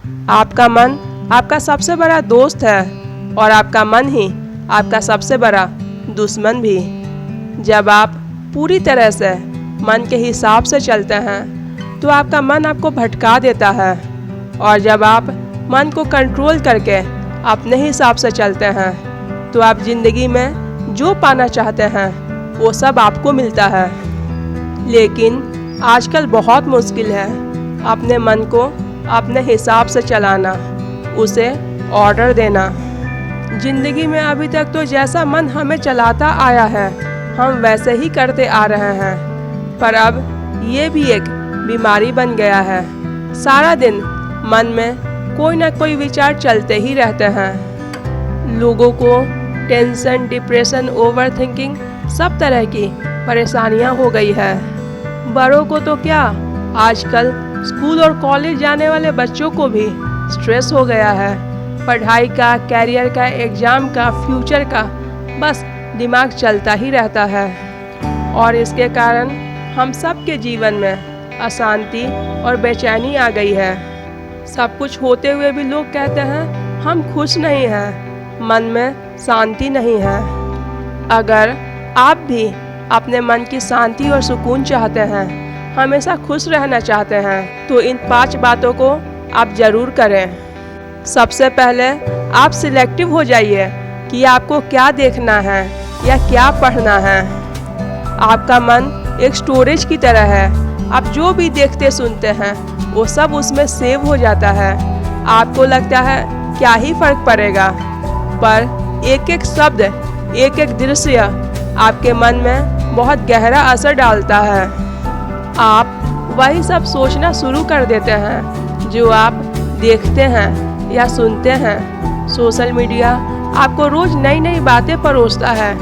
आपका मन आपका सबसे बड़ा दोस्त है और आपका मन ही आपका सबसे बड़ा दुश्मन भी। जब आप पूरी तरह से मन के हिसाब से चलते हैं तो आपका मन आपको भटका देता है, और जब आप मन को कंट्रोल करके अपने हिसाब से चलते हैं तो आप ज़िंदगी में जो पाना चाहते हैं वो सब आपको मिलता है। लेकिन आजकल बहुत मुश्किल है अपने मन को अपने हिसाब से चलाना, उसे ऑर्डर देना। ज़िंदगी में अभी तक तो जैसा मन हमें चलाता आया है हम वैसे ही करते आ रहे हैं, पर अब ये भी एक बीमारी बन गया है। सारा दिन मन में कोई ना कोई विचार चलते ही रहते हैं। लोगों को टेंशन, डिप्रेशन, ओवर थिंकिंग सब तरह की परेशानियां हो गई है। बड़ों को तो क्या, आजकल स्कूल और कॉलेज जाने वाले बच्चों को भी स्ट्रेस हो गया है। पढ़ाई का, कैरियर का, एग्ज़ाम का, फ्यूचर का, बस दिमाग चलता ही रहता है। और इसके कारण हम सब के जीवन में अशांति और बेचैनी आ गई है। सब कुछ होते हुए भी लोग कहते हैं हम खुश नहीं हैं, मन में शांति नहीं है। अगर आप भी अपने मन की शांति और सुकून चाहते हैं, हमेशा खुश रहना चाहते हैं, तो इन 5 बातों को आप ज़रूर करें। सबसे पहले आप सिलेक्टिव हो जाइए कि आपको क्या देखना है या क्या पढ़ना है। आपका मन एक स्टोरेज की तरह है, आप जो भी देखते सुनते हैं वो सब उसमें सेव हो जाता है। आपको लगता है क्या ही फर्क पड़ेगा, पर एक एक शब्द, एक एक दृश्य आपके मन में बहुत गहरा असर डालता है। आप वही सब सोचना शुरू कर देते हैं जो आप देखते हैं या सुनते हैं। सोशल मीडिया आपको रोज नई नई बातें परोसता है।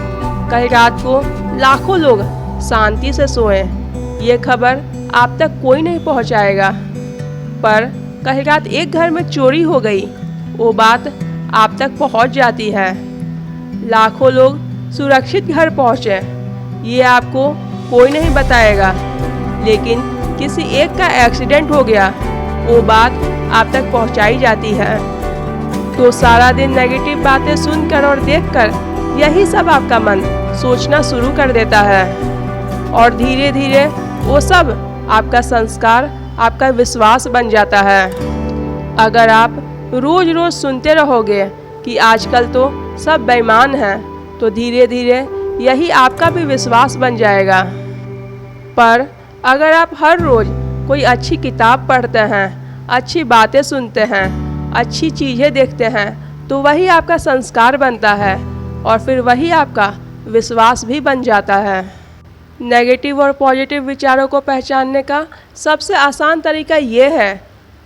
कल रात को लाखों लोग शांति से सोएं, ये खबर आप तक कोई नहीं पहुंचाएगा, पर कल रात एक घर में चोरी हो गई, वो बात आप तक पहुंच जाती है। लाखों लोग सुरक्षित घर पहुंचे, ये आपको कोई नहीं बताएगा, लेकिन किसी एक का एक्सीडेंट हो गया, वो बात आप तक पहुंचाई जाती है। तो सारा दिन नेगेटिव बातें सुनकर और देखकर यही सब आपका मन सोचना शुरू कर देता है, और धीरे धीरे वो सब आपका संस्कार, आपका विश्वास बन जाता है। अगर आप रोज रोज सुनते रहोगे कि आजकल तो सब बेईमान हैं, तो धीरे धीरे यही आपका भी विश्वास बन जाएगा। पर अगर आप हर रोज कोई अच्छी किताब पढ़ते हैं, अच्छी बातें सुनते हैं, अच्छी चीज़ें देखते हैं, तो वही आपका संस्कार बनता है, और फिर वही आपका विश्वास भी बन जाता है। नेगेटिव और पॉजिटिव विचारों को पहचानने का सबसे आसान तरीका ये है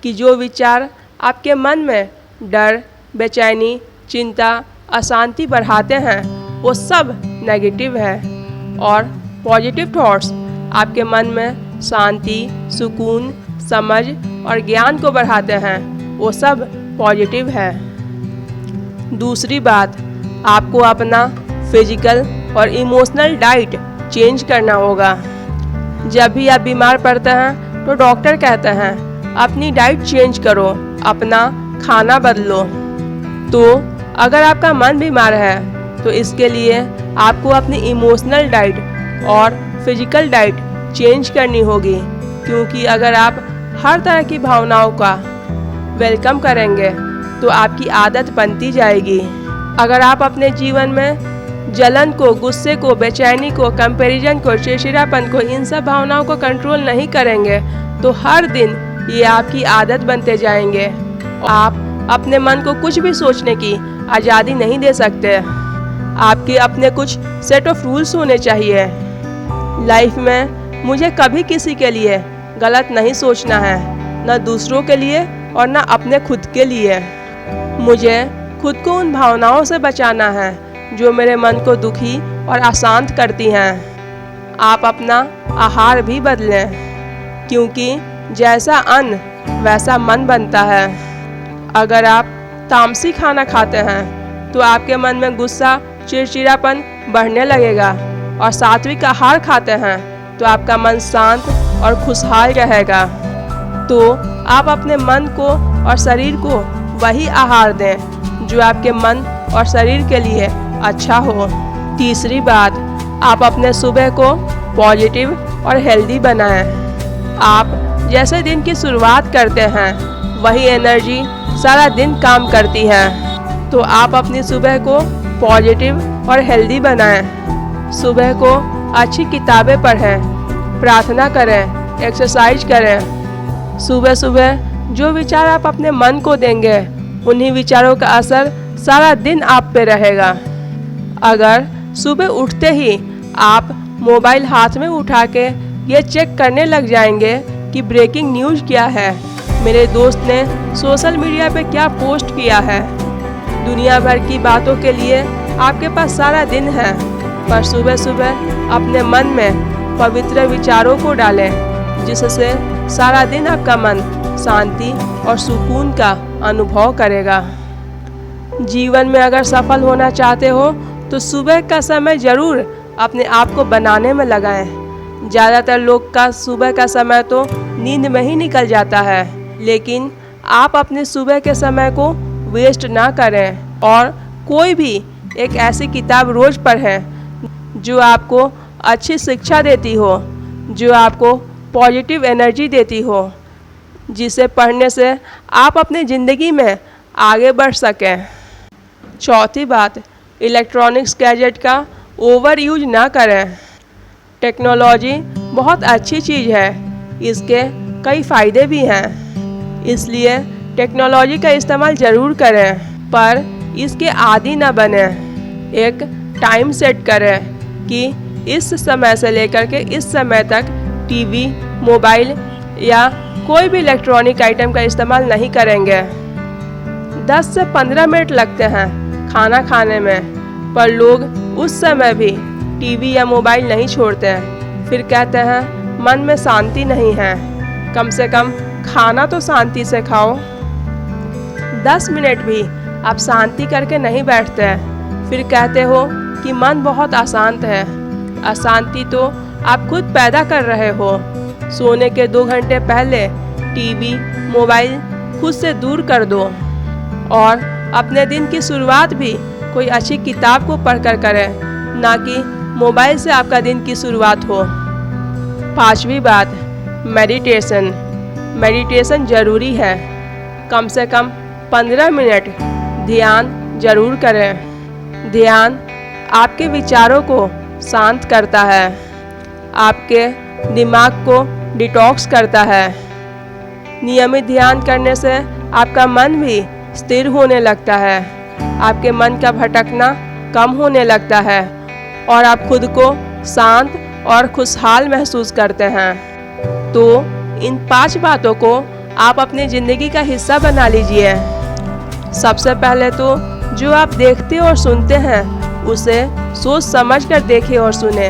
कि जो विचार आपके मन में डर, बेचैनी, चिंता, अशांति बढ़ाते हैं वो सब नेगेटिव है, और पॉजिटिव थॉट्स आपके मन में शांति, सुकून, समझ और ज्ञान को बढ़ाते हैं, वो सब पॉजिटिव है। दूसरी बात, आपको अपना फिजिकल और इमोशनल डाइट चेंज करना होगा। जब भी आप बीमार पड़ते हैं तो डॉक्टर कहते हैं अपनी डाइट चेंज करो, अपना खाना बदलो। तो अगर आपका मन बीमार है तो इसके लिए आपको अपनी इमोशनल डाइट और फिजिकल डाइट चेंज करनी होगी, क्योंकि अगर आप हर तरह की भावनाओं का वेलकम करेंगे तो आपकी आदत बनती जाएगी। अगर आप अपने जीवन में जलन को, गुस्से को, बेचैनी को, कंपैरिजन को, चिड़चिड़ापन को, इन सब भावनाओं को कंट्रोल नहीं करेंगे तो हर दिन ये आपकी आदत बनते जाएंगे। आप अपने मन को कुछ भी सोचने की आज़ादी नहीं दे सकते। आपके अपने कुछ सेट ऑफ रूल्स होने चाहिए। लाइफ में मुझे कभी किसी के लिए गलत नहीं सोचना है, न दूसरों के लिए और न अपने खुद के लिए। मुझे खुद को उन भावनाओं से बचाना है जो मेरे मन को दुखी और अशांत करती हैं। आप अपना आहार भी बदलें, क्योंकि जैसा अन्न वैसा मन बनता है। अगर आप तामसी खाना खाते हैं तो आपके मन में गुस्सा, चिड़चिड़ापन बढ़ने लगेगा, और सात्विक आहार खाते हैं तो आपका मन शांत और खुशहाल रहेगा। तो आप अपने मन को और शरीर को वही आहार दें जो आपके मन और शरीर के लिए अच्छा हो। तीसरी बात, आप अपने सुबह को पॉजिटिव और हेल्दी बनाएं। आप जैसे दिन की शुरुआत करते हैं वही एनर्जी सारा दिन काम करती है। तो आप अपनी सुबह को पॉजिटिव और हेल्दी बनाएं। सुबह को अच्छी किताबें पढ़ें, प्रार्थना करें, एक्सरसाइज करें। सुबह सुबह जो विचार आप अपने मन को देंगे उन्हीं विचारों का असर सारा दिन आप पे रहेगा। अगर सुबह उठते ही आप मोबाइल हाथ में उठा के ये चेक करने लग जाएंगे कि ब्रेकिंग न्यूज़ क्या है, मेरे दोस्त ने सोशल मीडिया पे क्या पोस्ट किया है, दुनिया भर की बातों के लिए आपके पास सारा दिन है, पर सुबह सुबह अपने मन में पवित्र विचारों को डालें जिससे सारा दिन आपका मन शांति और सुकून का अनुभव करेगा। जीवन में अगर सफल होना चाहते हो तो सुबह का समय ज़रूर अपने आप को बनाने में लगाएं। ज़्यादातर लोग का सुबह का समय तो नींद में ही निकल जाता है, लेकिन आप अपने सुबह के समय को वेस्ट ना करें और कोई भी एक ऐसी किताब रोज़ पढ़ें जो आपको अच्छी शिक्षा देती हो, जो आपको पॉजिटिव एनर्जी देती हो, जिसे पढ़ने से आप अपनी ज़िंदगी में आगे बढ़ सकें। चौथी बात, इलेक्ट्रॉनिक्स गैजेट का ओवर यूज ना करें। टेक्नोलॉजी बहुत अच्छी चीज़ है, इसके कई फ़ायदे भी हैं, इसलिए टेक्नोलॉजी का इस्तेमाल ज़रूर करें, पर इसके आदी ना बने। एक टाइम सेट करें कि इस समय से लेकर के इस समय तक टीवी, मोबाइल या कोई भी इलेक्ट्रॉनिक आइटम का इस्तेमाल नहीं करेंगे। 10 से 15 मिनट लगते हैं खाना खाने में, पर लोग उस समय भी टीवी या मोबाइल नहीं छोड़ते हैं। फिर कहते हैं मन में शांति नहीं है। कम से कम खाना तो शांति से खाओ। 10 मिनट भी आप शांति करके नहीं बैठते हैं, फिर कहते हो कि मन बहुत अशांत है। अशांति तो आप खुद पैदा कर रहे हो। सोने के 2 घंटे पहले टीवी, मोबाइल खुद से दूर कर दो और अपने दिन की शुरुआत भी कोई अच्छी किताब को पढ़कर करें, ना कि मोबाइल से आपका दिन की शुरुआत हो। 5वीं बात, मेडिटेशन। मेडिटेशन ज़रूरी है। कम से कम 15 मिनट ध्यान जरूर करें। ध्यान आपके विचारों को शांत करता है, आपके दिमाग को डिटॉक्स करता है। नियमित ध्यान करने से आपका मन भी स्थिर होने लगता है, आपके मन का भटकना कम होने लगता है और आप खुद को शांत और खुशहाल महसूस करते हैं। तो इन 5 बातों को आप अपनी ज़िंदगी का हिस्सा बना लीजिए। सबसे पहले तो जो आप देखते और सुनते हैं उसे सोच समझ कर देखें और सुने।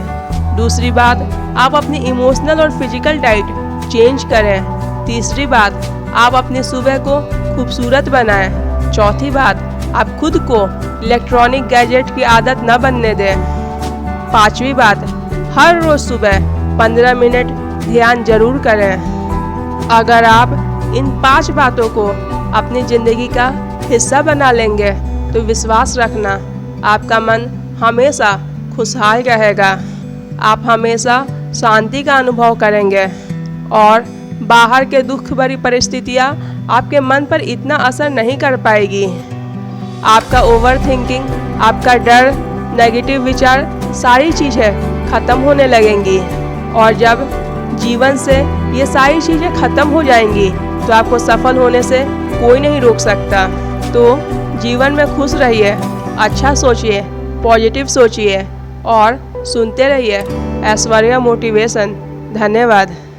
दूसरी बात, आप अपनी इमोशनल और फिजिकल डाइट चेंज करें। तीसरी बात, आप अपनी सुबह को खूबसूरत बनाएं। चौथी बात, आप खुद को इलेक्ट्रॉनिक गैजेट की आदत न बनने दें। 5वीं बात, हर रोज़ सुबह 15 मिनट ध्यान जरूर करें। अगर आप इन 5 बातों को अपनी ज़िंदगी का हिस्सा बना लेंगे तो विश्वास रखना, आपका मन हमेशा खुशहाल रहेगा। आप हमेशा शांति का अनुभव करेंगे और बाहर के दुख भरी परिस्थितियाँ आपके मन पर इतना असर नहीं कर पाएगी। आपका ओवर थिंकिंग, आपका डर, नेगेटिव विचार, सारी चीज़ें ख़त्म होने लगेंगी और जब जीवन से ये सारी चीज़ें ख़त्म हो जाएंगी तो आपको सफल होने से कोई नहीं रोक सकता। तो जीवन में खुश रहिए, अच्छा सोचिए, पॉजिटिव सोचिए और सुनते रहिए ऐश्वर्या मोटिवेशन। धन्यवाद।